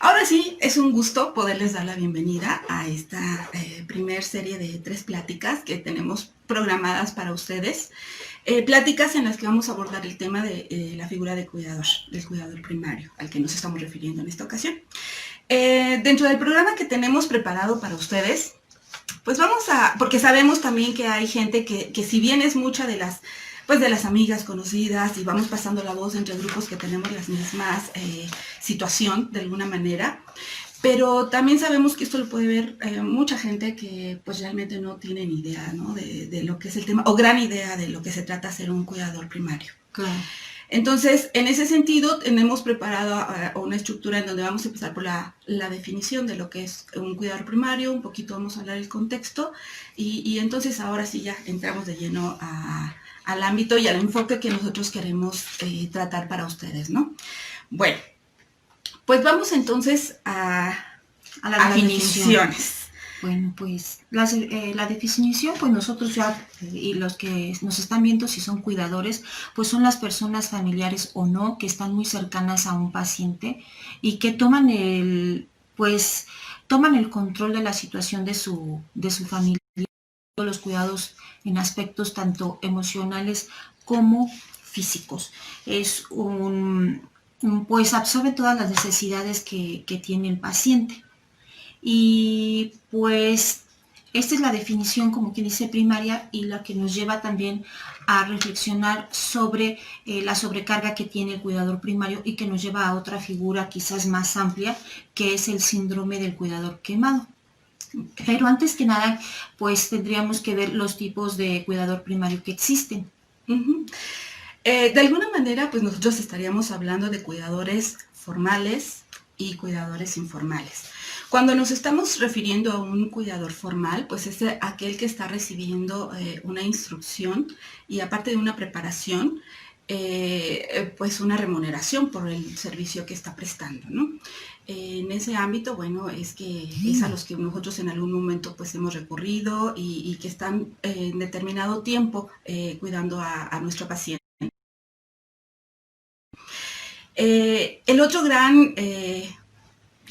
Ahora sí, es un gusto poderles dar la bienvenida a esta primer serie de 3 pláticas que tenemos programadas para ustedes. Pláticas en las que vamos a abordar el tema de la figura de cuidador, del cuidador primario, al que nos estamos refiriendo en esta ocasión. Dentro del programa que tenemos preparado para ustedes, pues vamos a, porque sabemos también que hay gente que si bien es mucha de las amigas conocidas y vamos pasando la voz entre grupos que tenemos las mismas situación de alguna manera, pero también sabemos que esto lo puede ver mucha gente que pues realmente no tiene ni idea, ¿no? de lo que es el tema, o gran idea de lo que se trata ser un cuidador primario. Claro. Entonces, en ese sentido, tenemos preparado una estructura en donde vamos a empezar por la definición de lo que es un cuidador primario, un poquito vamos a hablar del contexto, y entonces ahora sí ya entramos de lleno al ámbito y al enfoque que nosotros queremos tratar para ustedes, ¿no? Bueno, pues vamos entonces a las definiciones. Bueno, pues la definición, pues nosotros ya, y los que nos están viendo si son cuidadores, pues son las personas familiares o no que están muy cercanas a un paciente y que toman el control de la situación de su familia, los cuidados en aspectos tanto emocionales como físicos. Es pues absorbe todas las necesidades que tiene el paciente. Y pues esta es la definición, como quien dice, primaria, y la que nos lleva también a reflexionar sobre la sobrecarga que tiene el cuidador primario y que nos lleva a otra figura quizás más amplia, que es el síndrome del cuidador quemado. Pero antes que nada, pues tendríamos que ver los tipos de cuidador primario que existen. De alguna manera, pues nosotros estaríamos hablando de cuidadores formales y cuidadores informales. Cuando nos estamos refiriendo a un cuidador formal, pues es aquel que está recibiendo una instrucción y aparte de una preparación, pues una remuneración por el servicio que está prestando, ¿no? En ese ámbito, bueno, es a los que nosotros en algún momento pues hemos recurrido y que están en determinado tiempo cuidando a nuestro paciente. El otro gran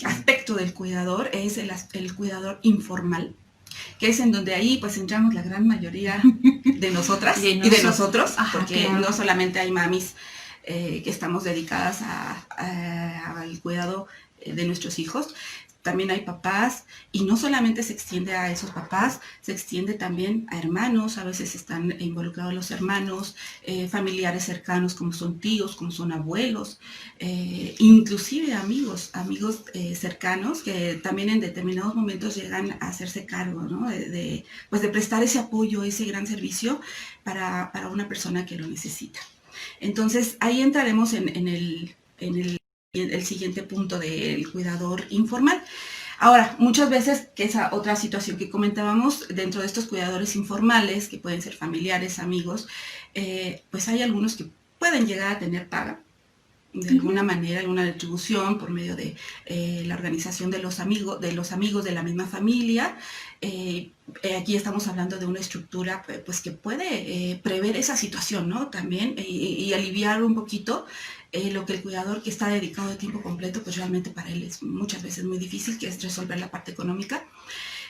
aspecto del cuidador es el cuidador informal, que es en donde ahí pues entramos la gran mayoría de nosotras y de nosotros, porque claro, no solamente hay mamis que estamos dedicadas al cuidado de nuestros hijos, también hay papás, y no solamente se extiende a esos papás, se extiende también a hermanos, a veces están involucrados los hermanos, familiares cercanos como son tíos, como son abuelos, inclusive amigos cercanos que también en determinados momentos llegan a hacerse cargo, ¿no? de prestar ese apoyo, ese gran servicio para una persona que lo necesita. Entonces ahí entraremos en el siguiente punto del cuidador informal. Ahora, muchas veces, que esa otra situación que comentábamos, dentro de estos cuidadores informales, que pueden ser familiares, amigos, pues hay algunos que pueden llegar a tener paga, de alguna manera, alguna retribución por medio de la organización de los amigos de la misma familia. Aquí estamos hablando de una estructura pues que puede prever esa situación, ¿no? También y aliviar un poquito lo que el cuidador que está dedicado de tiempo completo, pues realmente para él es muchas veces muy difícil, que es resolver la parte económica.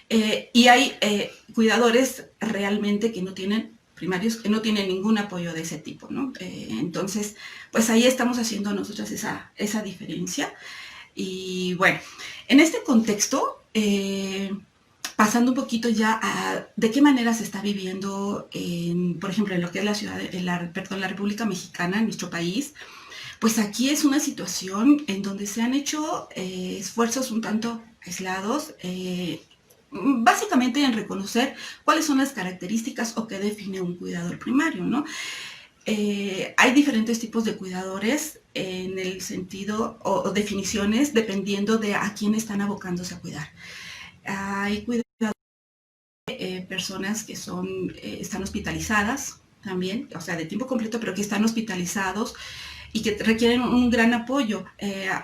Y hay cuidadores realmente que no tienen primarios, que no tienen ningún apoyo de ese tipo, ¿no? Entonces, pues ahí estamos haciendo nosotras esa diferencia. Y bueno, en este contexto, pasando un poquito ya a de qué manera se está viviendo, por ejemplo, en lo que es la República Mexicana, en nuestro país, pues aquí es una situación en donde se han hecho esfuerzos un tanto aislados, básicamente en reconocer cuáles son las características o qué define un cuidador primario, ¿no? Hay diferentes tipos de cuidadores en el sentido o definiciones dependiendo de a quién están abocándose a cuidar. Hay cuidadores personas que están hospitalizadas también, o sea, de tiempo completo, pero que están hospitalizados y que requieren un gran apoyo.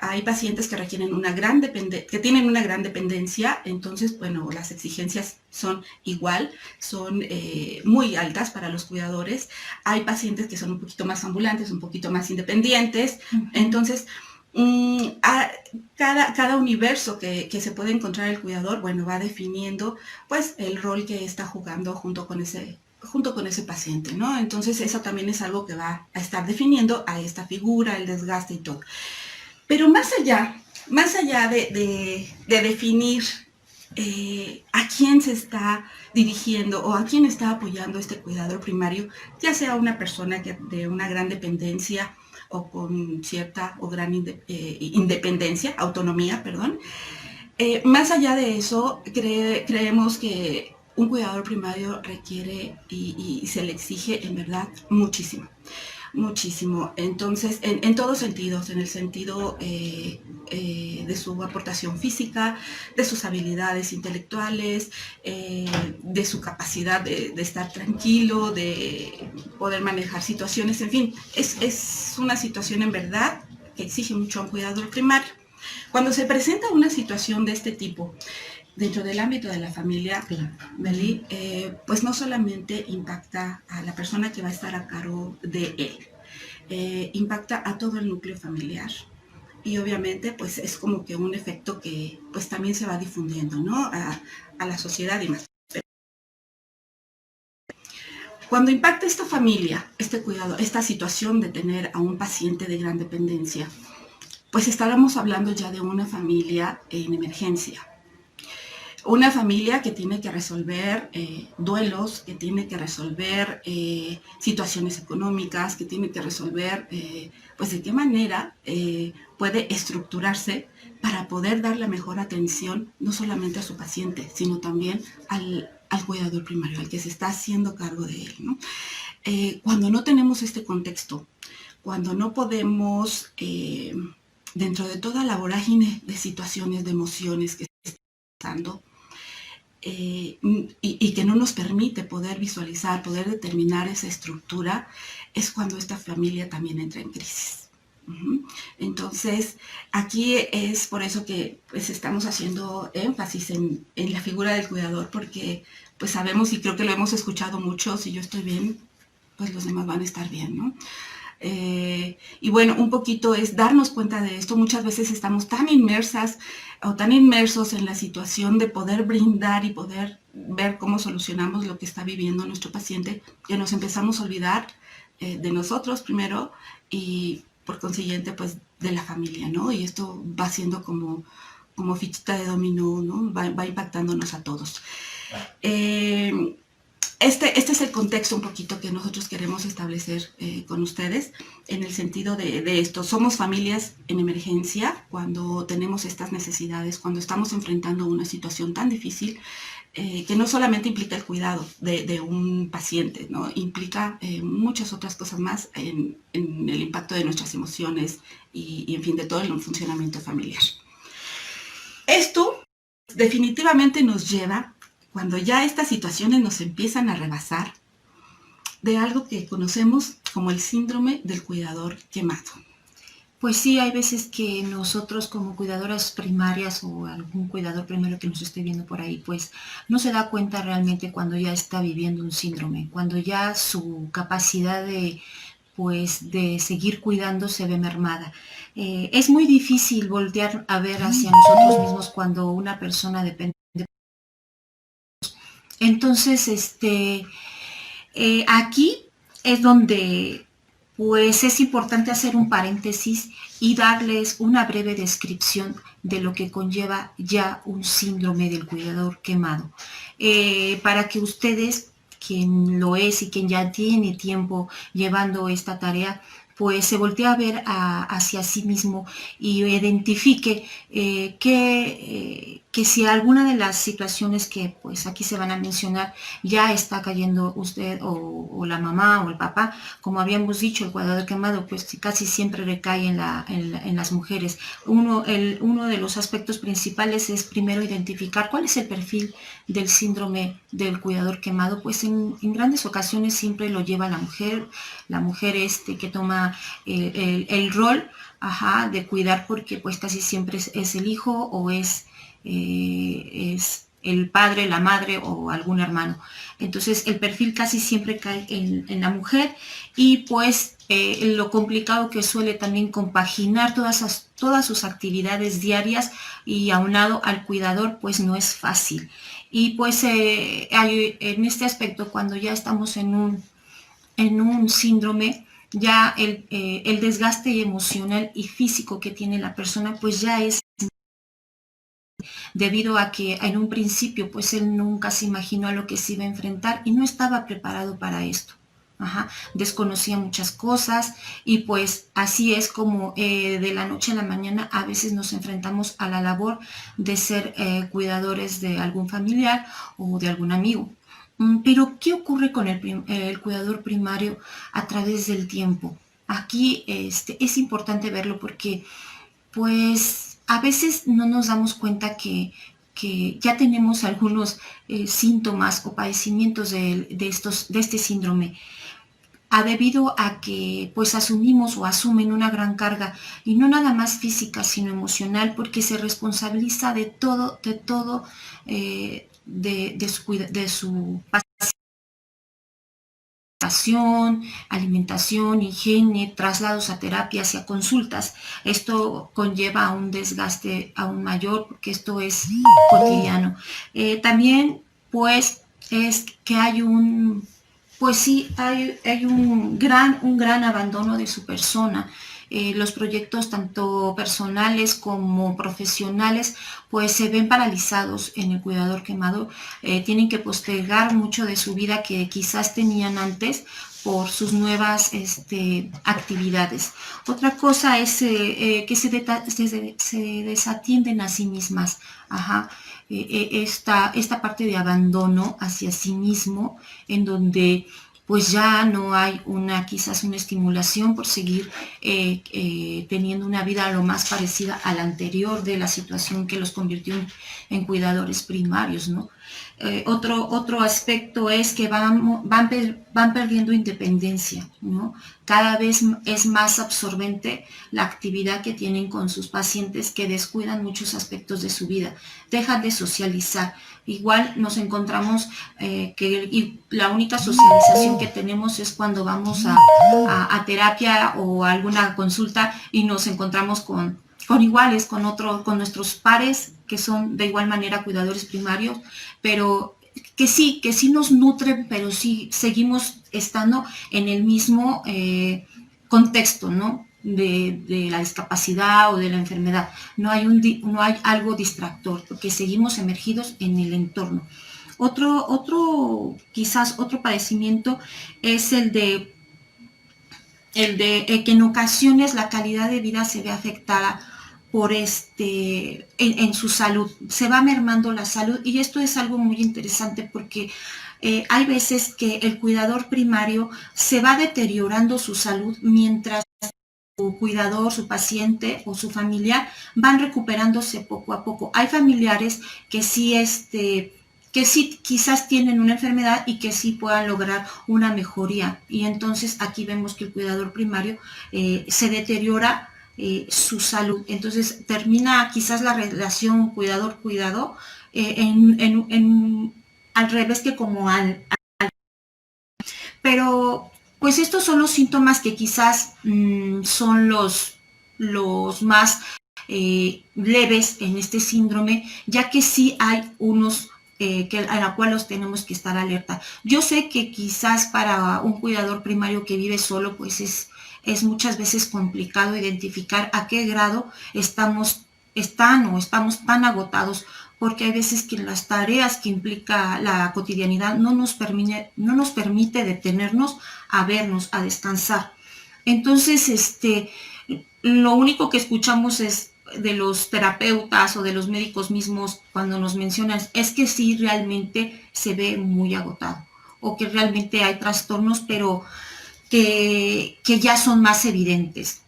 Hay pacientes que requieren que tienen una gran dependencia, entonces, bueno, las exigencias son igual, son muy altas para los cuidadores. Hay pacientes que son un poquito más ambulantes, un poquito más independientes, entonces Cada universo que se puede encontrar el cuidador, bueno, va definiendo pues el rol que está jugando junto con ese paciente, ¿no? Entonces eso también es algo que va a estar definiendo a esta figura, el desgaste y todo. Pero más allá de definir a quién se está dirigiendo o a quién está apoyando este cuidador primario, ya sea una persona de una gran dependencia o con cierta o gran independencia, autonomía, perdón. Más allá de eso, creemos que un cuidador primario requiere y se le exige en verdad muchísimo. Muchísimo. Entonces, en todos sentidos, en el sentido de su aportación física, de sus habilidades intelectuales, de su capacidad de estar tranquilo, de poder manejar situaciones, en fin, es una situación en verdad que exige mucho a un cuidador primario. Cuando se presenta una situación de este tipo, dentro del ámbito de la familia, Meli, pues no solamente impacta a la persona que va a estar a cargo de él, impacta a todo el núcleo familiar. Y obviamente pues es como que un efecto que pues también se va difundiendo, ¿no? A la sociedad y más. Cuando impacta esta familia, este cuidado, esta situación de tener a un paciente de gran dependencia, pues estaremos hablando ya de una familia en emergencia. Una familia que tiene que resolver duelos, que tiene que resolver situaciones económicas, que tiene que resolver pues de qué manera puede estructurarse para poder dar la mejor atención no solamente a su paciente, sino también al cuidador primario, al que se está haciendo cargo de él, ¿no? Cuando no tenemos este contexto, cuando no podemos, dentro de toda la vorágine de situaciones, de emociones que se están pasando, y que no nos permite poder visualizar, poder determinar esa estructura, es cuando esta familia también entra en crisis. Entonces, aquí es por eso que pues, estamos haciendo énfasis en la figura del cuidador, porque pues sabemos y creo que lo hemos escuchado mucho, si yo estoy bien, pues los demás van a estar bien, ¿no? Y bueno, un poquito es darnos cuenta de esto. Muchas veces estamos tan inmersas o tan inmersos en la situación de poder brindar y poder ver cómo solucionamos lo que está viviendo nuestro paciente, que nos empezamos a olvidar de nosotros primero y por consiguiente pues de la familia, ¿no? Y esto va siendo como fichita de dominó, ¿no? Va impactándonos a todos. Este es el contexto un poquito que nosotros queremos establecer con ustedes en el sentido de esto. Somos familias en emergencia cuando tenemos estas necesidades, cuando estamos enfrentando una situación tan difícil que no solamente implica el cuidado de un paciente, ¿no? Implica muchas otras cosas más en el impacto de nuestras emociones y en fin, de todo el funcionamiento familiar. Esto definitivamente nos lleva, cuando ya estas situaciones nos empiezan a rebasar, de algo que conocemos como el síndrome del cuidador quemado. Pues sí, hay veces que nosotros como cuidadoras primarias o algún cuidador primario que nos esté viendo por ahí, pues no se da cuenta realmente cuando ya está viviendo un síndrome, cuando ya su capacidad de seguir cuidando se ve mermada. Es muy difícil voltear a ver hacia nosotros mismos cuando una persona depende. Entonces, aquí es donde pues es importante hacer un paréntesis y darles una breve descripción de lo que conlleva ya un síndrome del cuidador quemado. Para que ustedes, quien lo es y quien ya tiene tiempo llevando esta tarea, pues se voltea a ver hacia sí mismo y identifique que si alguna de las situaciones que pues aquí se van a mencionar ya está cayendo usted o la mamá o el papá, como habíamos dicho, el cuidador quemado pues casi siempre recae en las mujeres. Uno de los aspectos principales es primero identificar cuál es el perfil del síndrome del cuidador quemado, pues en grandes ocasiones siempre lo lleva la mujer que toma el rol de cuidar, porque pues casi siempre es el hijo o es el padre, la madre o algún hermano. Entonces el perfil casi siempre cae en la mujer y pues lo complicado que suele también compaginar todas sus actividades diarias, y aunado al cuidador, pues no es fácil. Y pues en este aspecto, cuando ya estamos en un síndrome, ya el desgaste emocional y físico que tiene la persona, pues ya es debido a que en un principio pues él nunca se imaginó a lo que se iba a enfrentar y no estaba preparado para esto. Ajá, desconocía muchas cosas, y pues así es como de la noche a la mañana a veces nos enfrentamos a la labor de ser cuidadores de algún familiar o de algún amigo. Pero ¿qué ocurre con el cuidador primario a través del tiempo? Aquí es importante verlo porque pues a veces no nos damos cuenta que ya tenemos algunos síntomas o padecimientos de este síndrome, debido a que pues asumimos o asumen una gran carga, y no nada más física sino emocional, porque se responsabiliza de todo, de su alimentación, higiene, traslados a terapias y a consultas. Esto conlleva a un desgaste aún mayor porque esto es cotidiano. También, pues, es que hay pues sí, hay un gran abandono de su persona. Los proyectos tanto personales como profesionales pues se ven paralizados en el cuidador quemado. Tienen que postergar mucho de su vida que quizás tenían antes por sus nuevas actividades. Otra cosa es que se desatienden a sí mismas. Ajá. Esta parte de abandono hacia sí mismo, en donde pues ya no hay quizás una estimulación por seguir teniendo una vida lo más parecida a la anterior de la situación que los convirtió en cuidadores primarios, ¿no? Otro aspecto es que van perdiendo independencia, ¿no? Cada vez es más absorbente la actividad que tienen con sus pacientes, que descuidan muchos aspectos de su vida, dejan de socializar. Igual nos encontramos que la única socialización que tenemos es cuando vamos a terapia o a alguna consulta y nos encontramos con iguales, con nuestros pares que son de igual manera cuidadores primarios, pero que sí nos nutren, pero sí seguimos estando en el mismo contexto, ¿no? De la discapacidad o de la enfermedad. No hay algo distractor, porque seguimos emergidos en el entorno. Quizás otro padecimiento es el de que en ocasiones la calidad de vida se ve afectada por en su salud, se va mermando la salud, y esto es algo muy interesante porque hay veces que el cuidador primario se va deteriorando su salud mientras su cuidador, su paciente o su familiar van recuperándose poco a poco. Hay familiares que sí quizás tienen una enfermedad y que sí puedan lograr una mejoría, y entonces aquí vemos que el cuidador primario se deteriora su salud. Entonces termina quizás la relación cuidador-cuidado al revés que como pero pues estos son los síntomas que quizás son los más leves en este síndrome, ya que sí hay unos a la cual los tenemos que estar alerta. Yo sé que quizás para un cuidador primario que vive solo, pues es muchas veces complicado identificar a qué grado estamos tan agotados, porque hay veces que las tareas que implica la cotidianidad no nos permite detenernos a vernos, a descansar. Entonces, lo único que escuchamos es de los terapeutas o de los médicos mismos cuando nos mencionan es que sí realmente se ve muy agotado, o que realmente hay trastornos, pero que ya son más evidentes,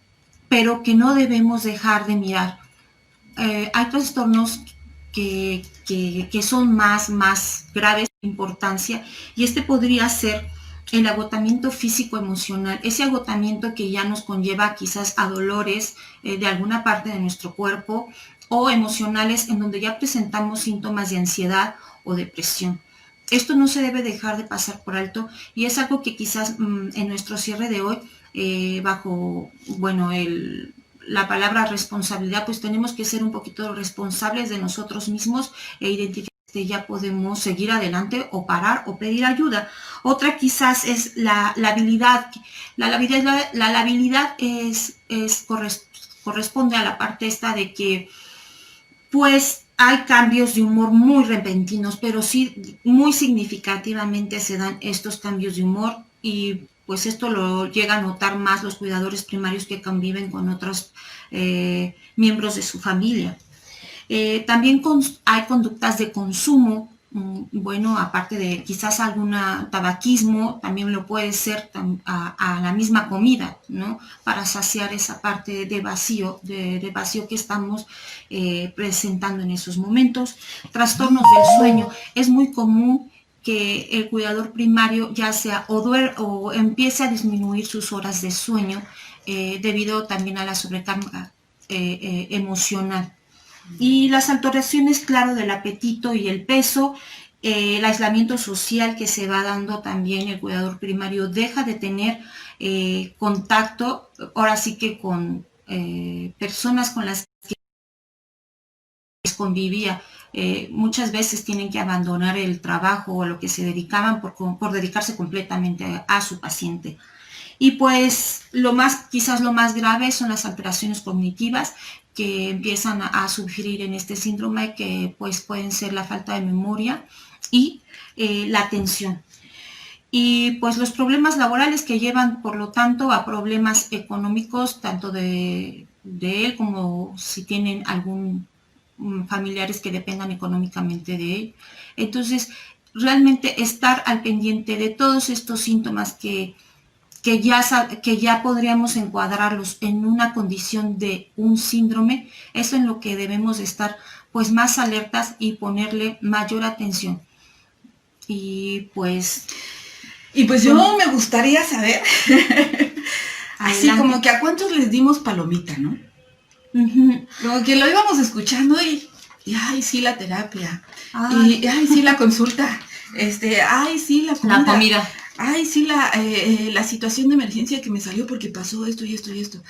pero que no debemos dejar de mirar. Hay trastornos que son más graves de importancia, y podría ser el agotamiento físico-emocional, ese agotamiento que ya nos conlleva quizás a dolores de alguna parte de nuestro cuerpo, o emocionales en donde ya presentamos síntomas de ansiedad o depresión. Esto no se debe dejar de pasar por alto, y es algo que quizás en nuestro cierre de hoy bajo, bueno, la palabra responsabilidad, pues tenemos que ser un poquito responsables de nosotros mismos e identificar que ya podemos seguir adelante o parar o pedir ayuda. Otra quizás es la habilidad. La habilidad corresponde a la parte esta de que pues hay cambios de humor muy repentinos, pero sí muy significativamente se dan estos cambios de humor y pues esto lo llega a notar más los cuidadores primarios que conviven con otros miembros de su familia. También hay conductas de consumo, bueno, aparte de quizás algún tabaquismo, también lo puede ser a la misma comida, ¿no? Para saciar esa parte de vacío, de vacío que estamos presentando en esos momentos. Trastornos del sueño. Es muy común que el cuidador primario ya sea o empiece a disminuir sus horas de sueño debido también a la sobrecarga emocional. Y las alteraciones, claro, del apetito y el peso, el aislamiento social que se va dando también, el cuidador primario deja de tener contacto, ahora sí que con personas con las que convivía. Muchas veces tienen que abandonar el trabajo o lo que se dedicaban por dedicarse completamente a su paciente. Y pues quizás lo más grave son las alteraciones cognitivas que empiezan a sufrir en este síndrome, que pues pueden ser la falta de memoria y la atención. Y pues los problemas laborales que llevan, por lo tanto, a problemas económicos, tanto de él como si tienen algún familiares que dependan económicamente de él. Entonces, realmente estar al pendiente de todos estos síntomas que ya podríamos encuadrarlos en una condición de un síndrome, eso en lo que debemos estar pues más alertas y ponerle mayor atención. Y pues yo me gustaría saber, así como que a cuántos les dimos palomita, ¿no? Como que lo íbamos escuchando y ay, sí, la terapia, y ay, sí, la consulta, ay, sí, la comida. Ay, sí, la situación de emergencia que me salió porque pasó esto y esto y esto.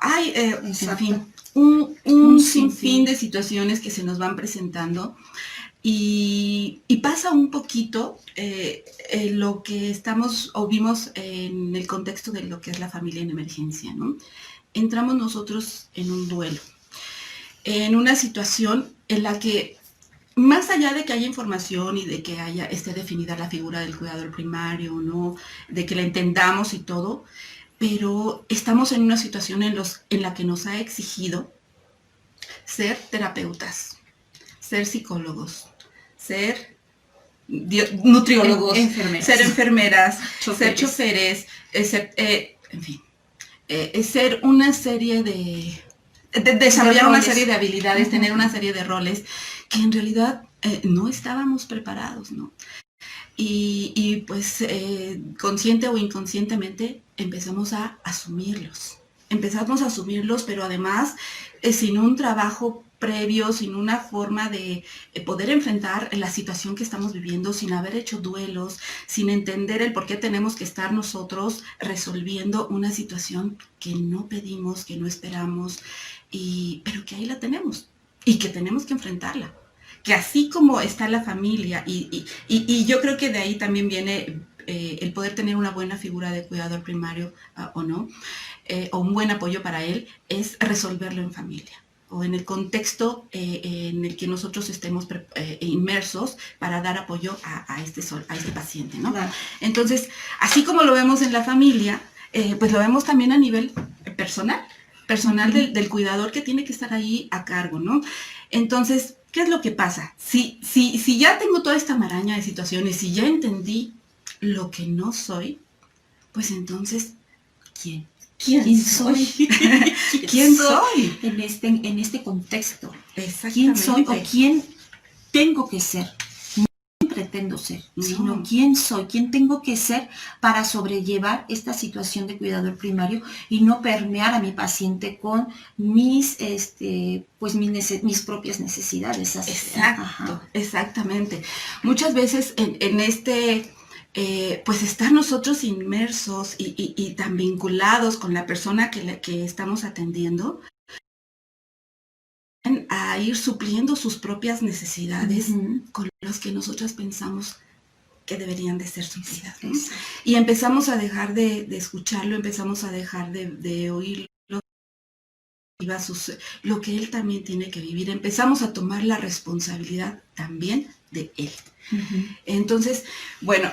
Ay, en fin, un sinfín de situaciones que se nos van presentando y pasa un poquito lo que estamos o vimos en el contexto de lo que es la familia en emergencia, ¿no? Entramos nosotros en un duelo, en una situación en la que más allá de que haya información y de que esté definida la figura del cuidador primario, ¿no? De que la entendamos y todo, pero estamos en una situación en la que nos ha exigido ser terapeutas, ser psicólogos, ser nutriólogos, ser enfermeras, ser choferes, en fin, ser una serie de desarrollar una serie de habilidades, tener una serie de roles que en realidad no estábamos preparados, ¿no? Y pues consciente o inconscientemente empezamos a asumirlos. Pero además sin un trabajo previo, sin una forma de poder enfrentar la situación que estamos viviendo, sin haber hecho duelos, sin entender el por qué tenemos que estar nosotros resolviendo una situación que no pedimos, que no esperamos, pero que ahí la tenemos y que tenemos que enfrentarla. Que así como está la familia, y yo creo que de ahí también viene el poder tener una buena figura de cuidador primario o no, o un buen apoyo para él, es resolverlo en familia o en el contexto en el que nosotros estemos inmersos para dar apoyo a este paciente, ¿no? Claro. Entonces, así como lo vemos en la familia, pues lo vemos también a nivel personal del cuidador que tiene que estar ahí a cargo, ¿no? Entonces, ¿qué es lo que pasa? Si ya tengo toda esta maraña de situaciones, si ya entendí lo que no soy, pues entonces, ¿quién soy? ¿Quién soy? En este contexto. ¿Quién soy o quién tengo que ser? No quién pretendo ser, sino quién soy, quién tengo que ser para sobrellevar esta situación de cuidador primario y no permear a mi paciente con mis propias necesidades. Exacto, exactamente. Muchas veces en este pues estar nosotros inmersos y tan vinculados con la persona que estamos atendiendo, a ir supliendo sus propias necesidades con las que nosotras pensamos que deberían de ser suplidas, ¿no? Y empezamos a dejar de escucharlo, empezamos a dejar de oírlo, lo que él también tiene que vivir. Empezamos a tomar la responsabilidad también de él. Entonces, bueno,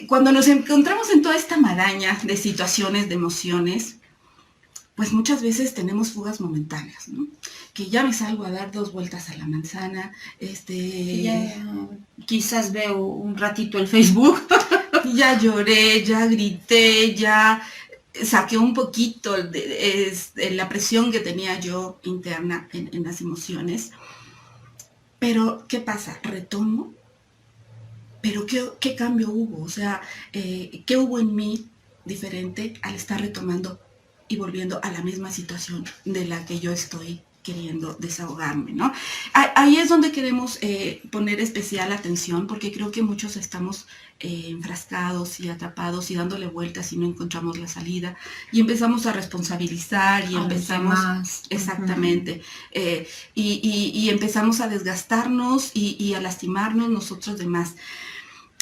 cuando nos encontramos en toda esta maraña de situaciones, de emociones, pues muchas veces tenemos fugas momentáneas, ¿no? Que ya me salgo a dar 2 vueltas a la manzana, ya, quizás veo un ratito el Facebook. Ya lloré, ya grité, ya saqué un poquito de la presión que tenía yo interna en las emociones. Pero, ¿qué pasa? Retomo, pero ¿qué cambio hubo? O sea, ¿qué hubo en mí diferente al estar retomando y volviendo a la misma situación de la que yo estoy queriendo desahogarme, ¿no? Ahí es donde queremos poner especial atención, porque creo que muchos estamos enfrascados y atrapados y dándole vueltas y no encontramos la salida, y empezamos a responsabilizar y empezamos, exactamente, y empezamos a desgastarnos y a lastimarnos nosotros demás.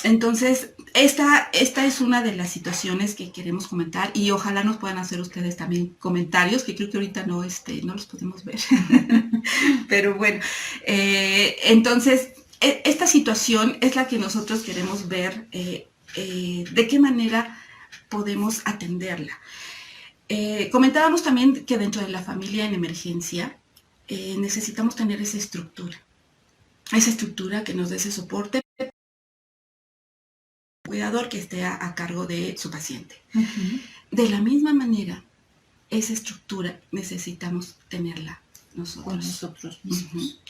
Entonces, esta es una de las situaciones que queremos comentar, y ojalá nos puedan hacer ustedes también comentarios, que creo que ahorita no los podemos ver. Pero bueno, entonces, esta situación es la que nosotros queremos ver, de qué manera podemos atenderla. Comentábamos también que dentro de la familia en emergencia necesitamos tener esa estructura que nos dé ese soporte, cuidador que esté a cargo de su paciente. De la misma manera, esa estructura necesitamos tenerla nosotros mismos.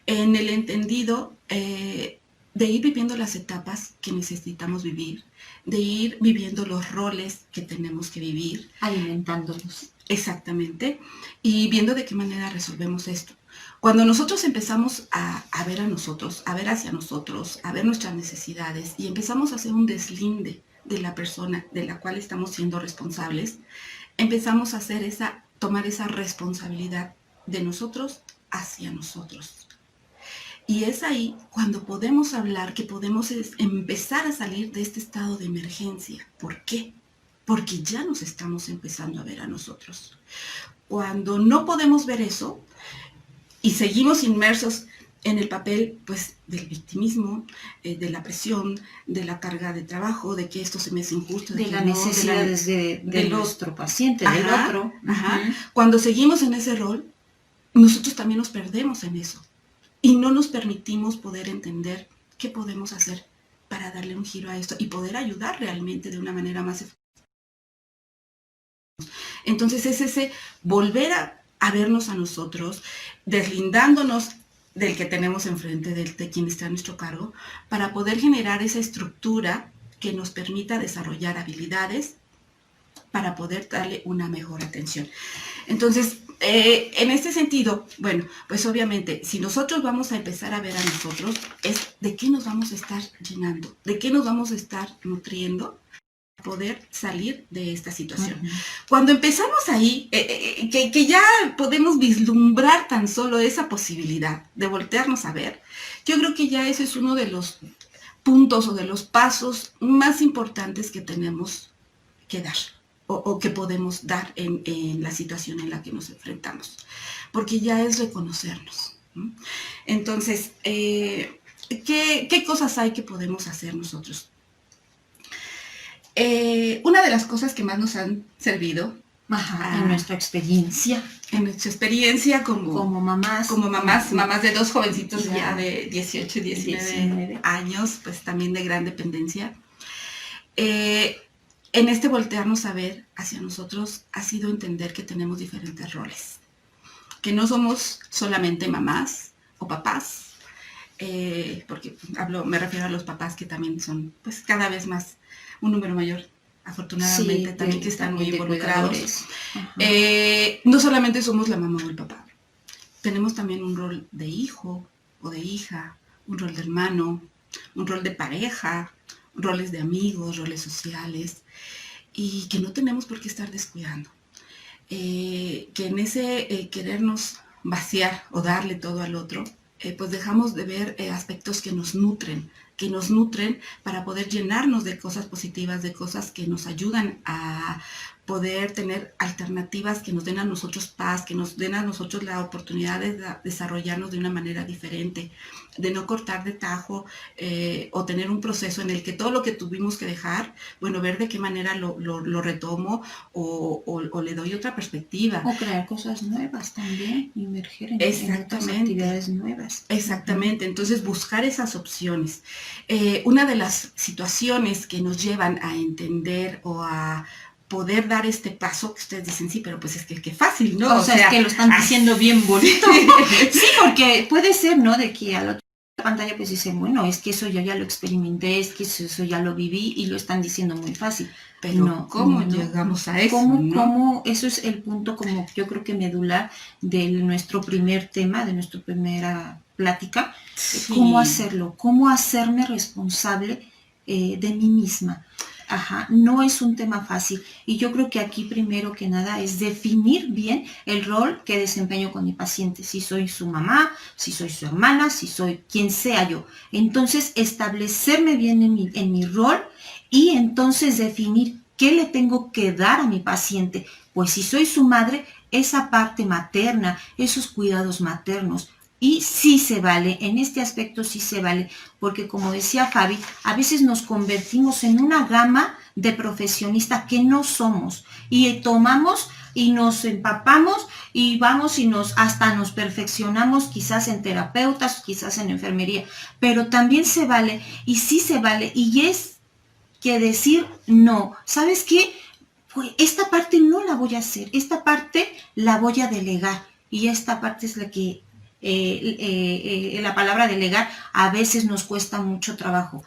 En el entendido de ir viviendo las etapas que necesitamos vivir, de ir viviendo los roles que tenemos que vivir. Alimentándolos. Exactamente. Y viendo de qué manera resolvemos esto. Cuando nosotros empezamos a ver a nosotros, a ver hacia nosotros, a ver nuestras necesidades, y empezamos a hacer un deslinde de la persona de la cual estamos siendo responsables, empezamos a tomar esa responsabilidad de nosotros hacia nosotros. Y es ahí cuando podemos hablar que podemos empezar a salir de este estado de emergencia. ¿Por qué? Porque ya nos estamos empezando a ver a nosotros. Cuando no podemos ver eso y seguimos inmersos en el papel, pues, del victimismo, de la presión, de la carga de trabajo, de que esto se me hace injusto, de las necesidades de nuestro paciente, del otro. Cuando seguimos en ese rol, nosotros también nos perdemos en eso y no nos permitimos poder entender qué podemos hacer para darle un giro a esto y poder ayudar realmente de una manera más efectiva. Entonces es ese volver a vernos a nosotros, deslindándonos del que tenemos enfrente, de quien está a nuestro cargo, para poder generar esa estructura que nos permita desarrollar habilidades para poder darle una mejor atención. Entonces, en este sentido, bueno, pues obviamente, si nosotros vamos a empezar a ver a nosotros, es de qué nos vamos a estar llenando, de qué nos vamos a estar nutriendo, poder salir de esta situación. Cuando empezamos ahí, que ya podemos vislumbrar tan solo esa posibilidad de voltearnos a ver, yo creo que ya ese es uno de los puntos o de los pasos más importantes que tenemos que dar o que podemos dar en la situación en la que nos enfrentamos, porque ya es reconocernos, ¿no? Entonces, ¿qué cosas hay que podemos hacer nosotros? Una de las cosas que más nos han servido en nuestra experiencia. En nuestra experiencia como mamás de 2 jovencitos ya de 18 y 19 años, pues también de gran dependencia. En este voltearnos a ver hacia nosotros ha sido entender que tenemos diferentes roles, que no somos solamente mamás o papás, porque me refiero a los papás que también son, pues, cada vez más un número mayor, afortunadamente, también que están muy involucrados. No solamente somos la mamá o el papá, tenemos también un rol de hijo o de hija, un rol de hermano, un rol de pareja, roles de amigos, roles sociales, y que no tenemos por qué estar descuidando. Que en ese querernos vaciar o darle todo al otro, pues dejamos de ver aspectos que nos nutren para poder llenarnos de cosas positivas, de cosas que nos ayudan a poder tener alternativas que nos den a nosotros paz, que nos den a nosotros la oportunidad de desarrollarnos de una manera diferente, de no cortar de tajo o tener un proceso en el que todo lo que tuvimos que dejar, bueno, ver de qué manera lo retomo o le doy otra perspectiva. O crear cosas nuevas también, emerger en otras actividades nuevas. Exactamente, entonces buscar esas opciones. Una de las situaciones que nos llevan a entender o a poder dar este paso, que ustedes dicen, sí, pero pues es que qué fácil, ¿no? O sea, es que lo están diciendo bien bonito. Sí, porque puede ser, ¿no? De que al otro pantalla pues dicen, bueno, es que eso yo ya lo experimenté, es que eso ya lo viví y lo están diciendo muy fácil. Pero no, ¿cómo llegamos a eso? ¿Cómo? Eso es el punto como yo creo que medular de nuestro primer tema, de nuestra primera plática. Sí. ¿Cómo hacerlo? ¿Cómo hacerme responsable de mí misma? Ajá, no es un tema fácil y yo creo que aquí primero que nada es definir bien el rol que desempeño con mi paciente, si soy su mamá, si soy su hermana, si soy quien sea yo. Entonces establecerme bien en mi rol y entonces definir qué le tengo que dar a mi paciente. Pues si soy su madre, esa parte materna, esos cuidados maternos. Y sí se vale, en este aspecto sí se vale, porque como decía Fabi, a veces nos convertimos en una gama de profesionistas que no somos y tomamos y nos empapamos y vamos y hasta nos perfeccionamos quizás en terapeutas, quizás en enfermería, pero también se vale y sí se vale y es que decir no, ¿sabes qué? Pues esta parte no la voy a hacer, esta parte la voy a delegar y esta parte es la que la palabra delegar a veces nos cuesta mucho trabajo.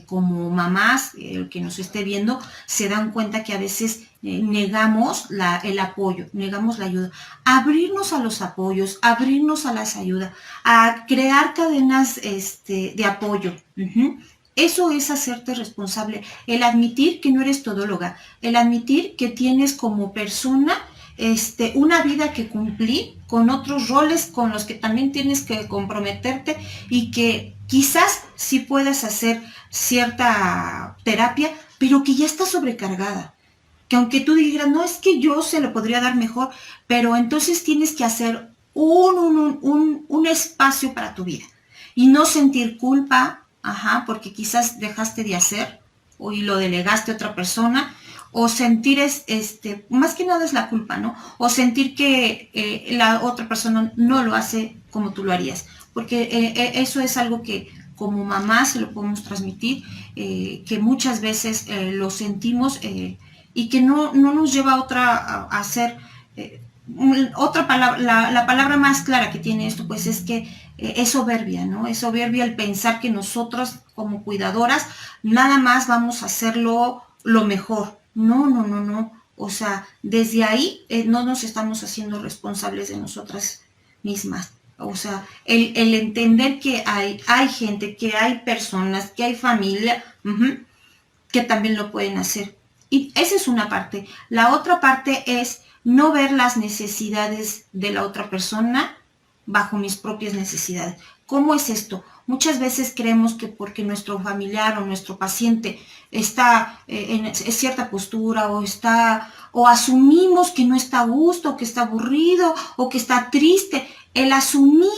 Como mamás, el que nos esté viendo, se dan cuenta que a veces negamos el apoyo, negamos la ayuda. Abrirnos a los apoyos, abrirnos a las ayudas, a crear cadenas de apoyo. Eso es hacerte responsable, el admitir que no eres todóloga, el admitir que tienes como persona una vida que cumplir con otros roles con los que también tienes que comprometerte y que quizás sí puedas hacer cierta terapia, pero que ya está sobrecargada. Que aunque tú digas, no, es que yo se lo podría dar mejor, pero entonces tienes que hacer un espacio para tu vida y no sentir culpa, porque quizás dejaste de hacer y lo delegaste a otra persona, o sentir más que nada es la culpa, ¿no? O sentir que la otra persona no lo hace como tú lo harías, porque eso es algo que como mamá se lo podemos transmitir, que muchas veces lo sentimos y que no nos lleva a hacer otra palabra, la palabra más clara que tiene esto, pues es que es soberbia, ¿no? Es soberbia el pensar que nosotros como cuidadoras nada más vamos a hacerlo lo mejor. No. O sea, desde ahí no nos estamos haciendo responsables de nosotras mismas. O sea, el entender que hay gente, que hay personas, que hay familia, que también lo pueden hacer. Y esa es una parte. La otra parte es no ver las necesidades de la otra persona bajo mis propias necesidades. ¿Cómo es esto? Muchas veces creemos que porque nuestro familiar o nuestro paciente está en cierta postura o asumimos que no está a gusto, o que está aburrido o que está triste, el asumir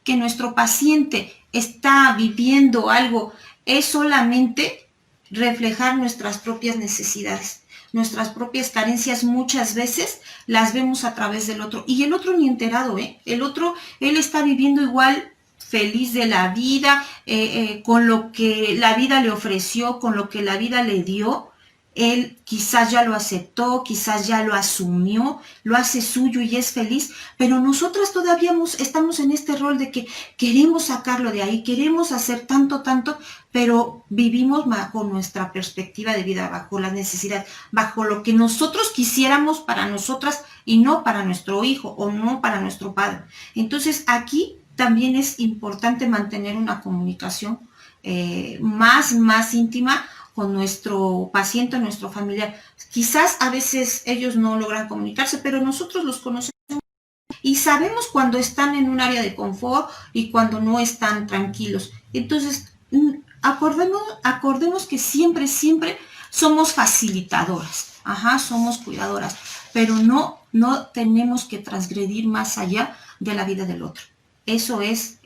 que nuestro paciente está viviendo algo es solamente reflejar nuestras propias necesidades. Nuestras propias carencias muchas veces las vemos a través del otro. Y el otro ni enterado, El otro, él está viviendo igual feliz de la vida, con lo que la vida le ofreció, con lo que la vida le dio. Él quizás ya lo aceptó, quizás ya lo asumió, lo hace suyo y es feliz, pero nosotras todavía estamos en este rol de que queremos sacarlo de ahí, queremos hacer tanto, pero vivimos bajo nuestra perspectiva de vida, bajo las necesidades, bajo lo que nosotros quisiéramos para nosotras y no para nuestro hijo o no para nuestro padre. Entonces aquí también es importante mantener una comunicación más íntima con nuestro paciente, nuestro familiar. Quizás a veces ellos no logran comunicarse, pero nosotros los conocemos y sabemos cuando están en un área de confort y cuando no están tranquilos. Entonces, acordemos que siempre somos facilitadoras, somos cuidadoras, pero no tenemos que transgredir más allá de la vida del otro. Eso es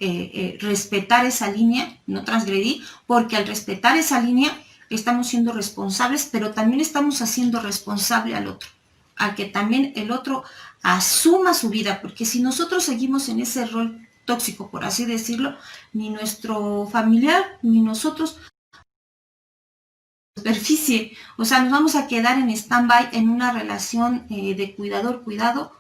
respetar esa línea, no transgredir, porque al respetar esa línea estamos siendo responsables, pero también estamos haciendo responsable al otro, a que también el otro asuma su vida, porque si nosotros seguimos en ese rol tóxico, por así decirlo, ni nuestro familiar ni nosotros superficie, o sea, nos vamos a quedar en stand-by en una relación de cuidador-cuidado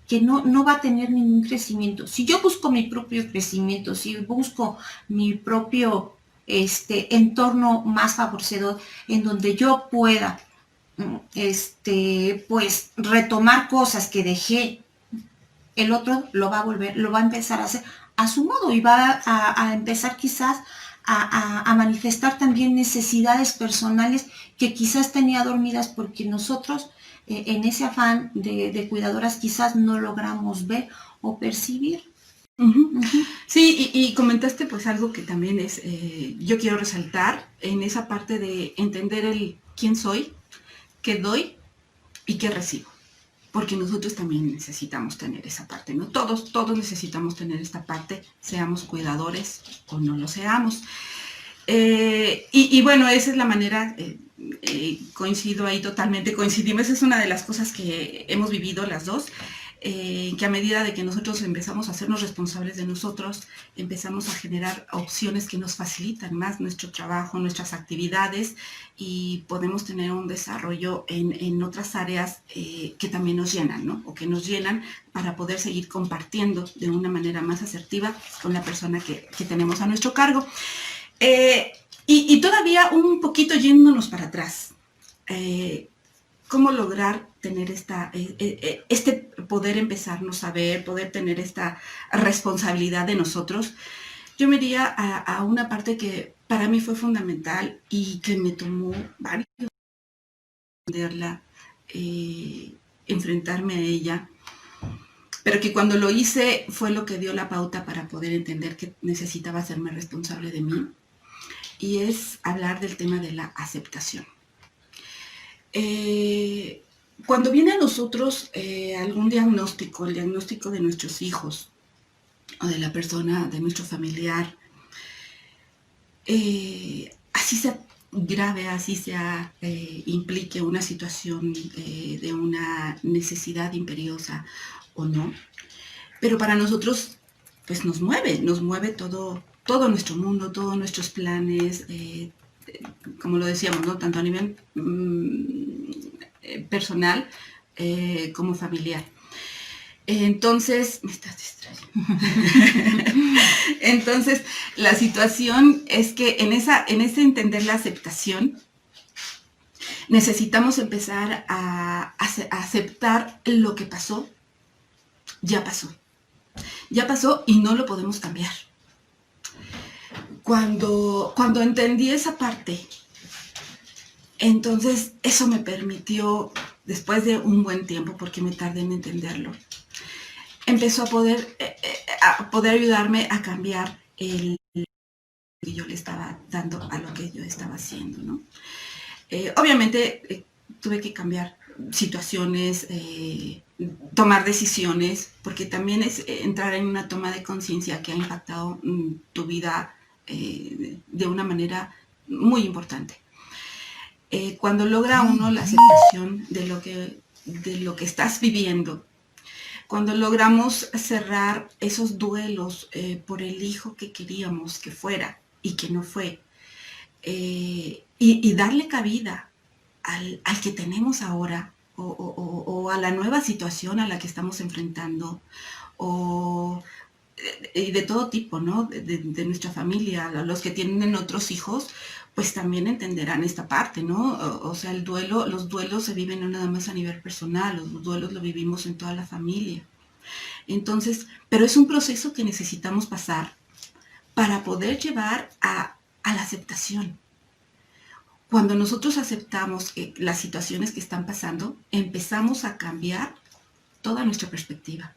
que no va a tener ningún crecimiento. Si yo busco mi propio crecimiento, si busco mi propio entorno más favorecedor, en donde yo pueda pues retomar cosas que dejé, el otro lo va a empezar a hacer a su modo y va a empezar quizás a manifestar también necesidades personales que quizás tenía dormidas porque nosotros en ese afán de cuidadoras quizás no logramos ver o percibir. Sí, y comentaste pues algo que también es, yo quiero resaltar en esa parte de entender el quién soy, qué doy y qué recibo. Porque nosotros también necesitamos tener esa parte, ¿no? Todos necesitamos tener esta parte, seamos cuidadores o no lo seamos. Y bueno, esa es la manera, coincido ahí totalmente, coincidimos, es una de las cosas que hemos vivido las dos, que a medida de que nosotros empezamos a hacernos responsables de nosotros, empezamos a generar opciones que nos facilitan más nuestro trabajo, nuestras actividades y podemos tener un desarrollo en otras áreas que también nos llenan, ¿no? O que nos llenan para poder seguir compartiendo de una manera más asertiva con la persona que tenemos a nuestro cargo. Y todavía un poquito yéndonos para atrás, ¿cómo lograr tener este poder empezarnos a ver, poder tener esta responsabilidad de nosotros? Yo me iría a una parte que para mí fue fundamental y que me tomó varios años entenderla, enfrentarme a ella, pero que cuando lo hice fue lo que dio la pauta para poder entender que necesitaba hacerme responsable de mí, y es hablar del tema de la aceptación. Cuando viene a nosotros algún diagnóstico, el diagnóstico de nuestros hijos o de la persona, de nuestro familiar, así sea grave, así sea implique una situación de una necesidad imperiosa o no, pero para nosotros pues nos mueve todo nuestro mundo, todos nuestros planes, como lo decíamos, ¿no? Tanto a nivel personal como familiar. Entonces, me estás distrayendo. Entonces, la situación es que en ese entender la aceptación, necesitamos empezar a aceptar lo que pasó. Ya pasó y no lo podemos cambiar. Cuando entendí esa parte, entonces eso me permitió, después de un buen tiempo, porque me tardé en entenderlo, empezó a poder ayudarme a cambiar el que yo le estaba dando a lo que yo estaba haciendo, ¿no? Obviamente tuve que cambiar situaciones, tomar decisiones, porque también es entrar en una toma de conciencia que ha impactado tu vida de una manera muy importante. Cuando logra uno la aceptación de lo que estás viviendo, cuando logramos cerrar esos duelos por el hijo que queríamos que fuera y que no fue, y darle cabida al que tenemos ahora, o a la nueva situación a la que estamos enfrentando, y de todo tipo, ¿no? De nuestra familia, los que tienen otros hijos, pues también entenderán esta parte, ¿no? O sea, los duelos se viven no nada más a nivel personal, los duelos lo vivimos en toda la familia. Entonces, pero es un proceso que necesitamos pasar para poder llevar a a la aceptación. Cuando nosotros aceptamos las situaciones que están pasando, empezamos a cambiar toda nuestra perspectiva.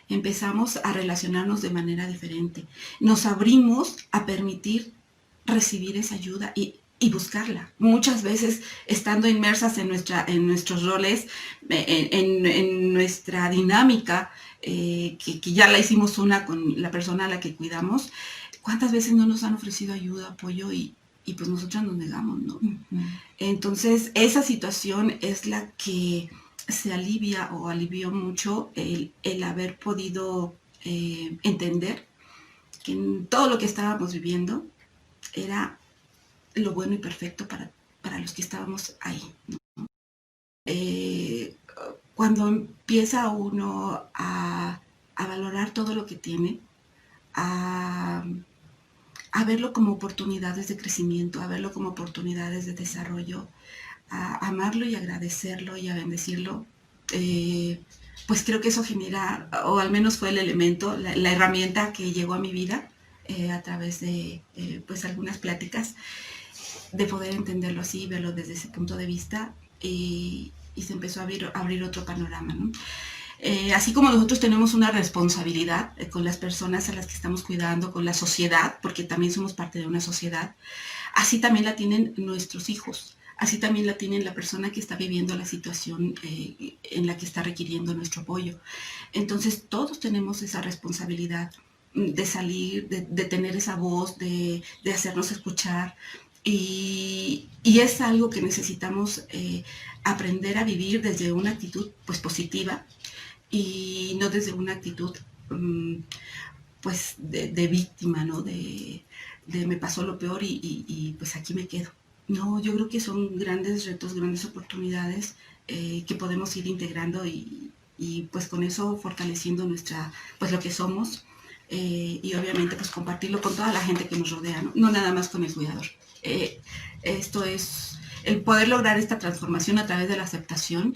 Empezamos a relacionarnos de manera diferente. Nos abrimos a permitir recibir esa ayuda y buscarla. Muchas veces estando inmersas en nuestros roles, en nuestra dinámica, que ya la hicimos una con la persona a la que cuidamos, ¿cuántas veces no nos han ofrecido ayuda, apoyo y pues nosotras nos negamos, ¿no? Entonces, esa situación es la que se alivia o alivió mucho el haber podido entender que en todo lo que estábamos viviendo era lo bueno y perfecto para los que estábamos ahí, ¿no? Cuando empieza uno a valorar todo lo que tiene, a verlo como oportunidades de crecimiento, a verlo como oportunidades de desarrollo, a amarlo y agradecerlo y a bendecirlo, pues creo que eso genera, o al menos fue el elemento, la herramienta que llegó a mi vida a través de pues algunas pláticas, de poder entenderlo así, verlo desde ese punto de vista y se empezó a abrir otro panorama, ¿no? Así como nosotros tenemos una responsabilidad con las personas a las que estamos cuidando, con la sociedad, porque también somos parte de una sociedad, así también la tienen nuestros hijos, así también la tienen la persona que está viviendo la situación en la que está requiriendo nuestro apoyo. Entonces todos tenemos esa responsabilidad de salir, de tener esa voz, de hacernos escuchar, y es algo que necesitamos aprender a vivir desde una actitud pues positiva y no desde una actitud pues de víctima, ¿no? De me pasó lo peor y pues aquí me quedo. No, yo creo que son grandes retos, grandes oportunidades que podemos ir integrando y pues con eso fortaleciendo pues lo que somos y obviamente pues compartirlo con toda la gente que nos rodea, ¿no? No nada más con el cuidador. Esto es el poder lograr esta transformación a través de la aceptación,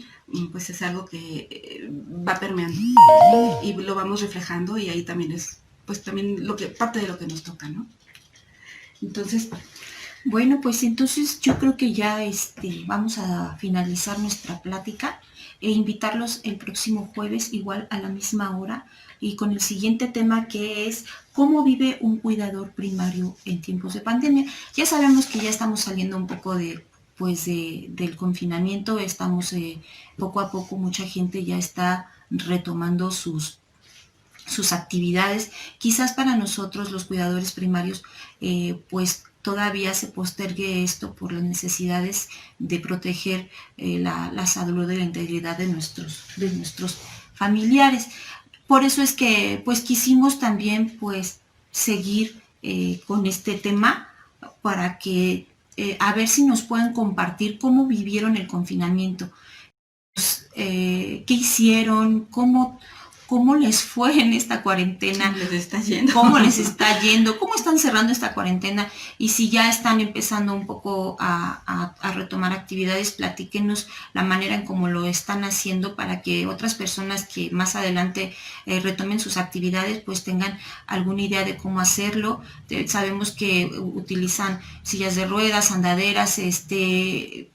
pues es algo que va permeando y lo vamos reflejando y ahí también es pues también parte de lo que nos toca, ¿no? Entonces, bueno, pues entonces yo creo que ya vamos a finalizar nuestra plática e invitarlos el próximo jueves igual a la misma hora y con el siguiente tema que es cómo vive un cuidador primario en tiempos de pandemia. Ya sabemos que ya estamos saliendo un poco del confinamiento, estamos poco a poco, mucha gente ya está retomando sus actividades. Quizás para nosotros los cuidadores primarios pues todavía se postergue esto por las necesidades de proteger la salud y la integridad de nuestros familiares. Por eso es que pues quisimos también pues seguir con este tema para que a ver si nos pueden compartir cómo vivieron el confinamiento, qué hicieron, cómo les fue en esta cuarentena, ¿cómo les está yendo? ¿Cómo les está yendo? ¿Cómo están cerrando esta cuarentena? Y si ya están empezando un poco a retomar actividades, platíquenos la manera en cómo lo están haciendo para que otras personas que más adelante retomen sus actividades pues tengan alguna idea de cómo hacerlo. Sabemos que utilizan sillas de ruedas, andaderas,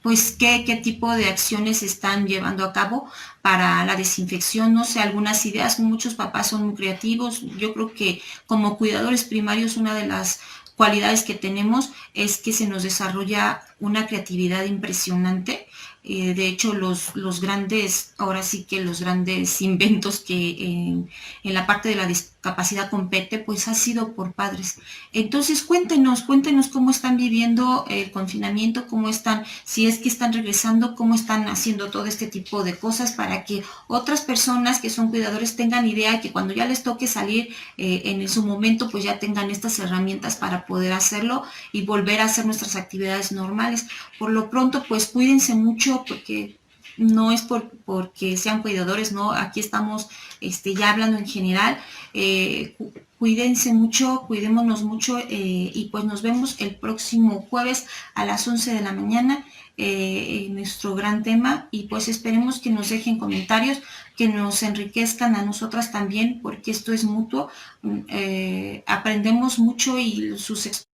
pues qué tipo de acciones están llevando a cabo para la desinfección, no sé, algunas ideas. Muchos papás son muy creativos. Yo creo que como cuidadores primarios una de las cualidades que tenemos es que se nos desarrolla una creatividad impresionante. De hecho, los grandes, ahora sí que los grandes inventos que en la parte de la discapacidad compete, pues ha sido por padres. Entonces, cuéntenos cómo están viviendo el confinamiento, cómo están, si es que están regresando, cómo están haciendo todo este tipo de cosas para que otras personas que son cuidadores tengan idea y que cuando ya les toque salir en su momento, pues ya tengan estas herramientas para poder hacerlo y volver a hacer nuestras actividades normales. Por lo pronto, pues cuídense mucho porque no es porque sean cuidadores, ¿no? Aquí estamos ya hablando en general. Cuídense mucho, cuidémonos mucho y pues nos vemos el próximo jueves a las 11 de la mañana en nuestro gran tema y pues esperemos que nos dejen comentarios, que nos enriquezcan a nosotras también porque esto es mutuo. Aprendemos mucho y sus experiencias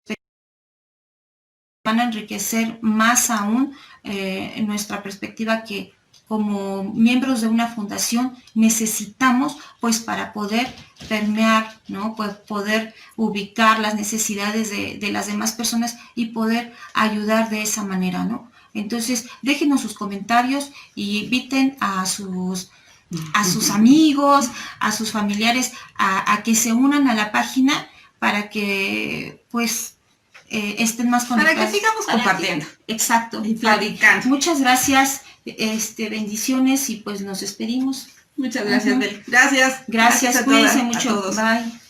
van a enriquecer más aún en nuestra perspectiva que como miembros de una fundación necesitamos pues para poder permear, ¿no? Pues poder ubicar las necesidades de las demás personas y poder ayudar de esa manera, ¿no? Entonces, déjenos sus comentarios y inviten a sus amigos, a sus familiares a que se unan a la página para que pues estén más conectados. Para que sigamos compartiendo. Exacto. Y platicando. Muchas gracias, bendiciones y pues nos despedimos. Muchas gracias, Bel. Gracias. Gracias, cuídense a mucho. todos. Bye.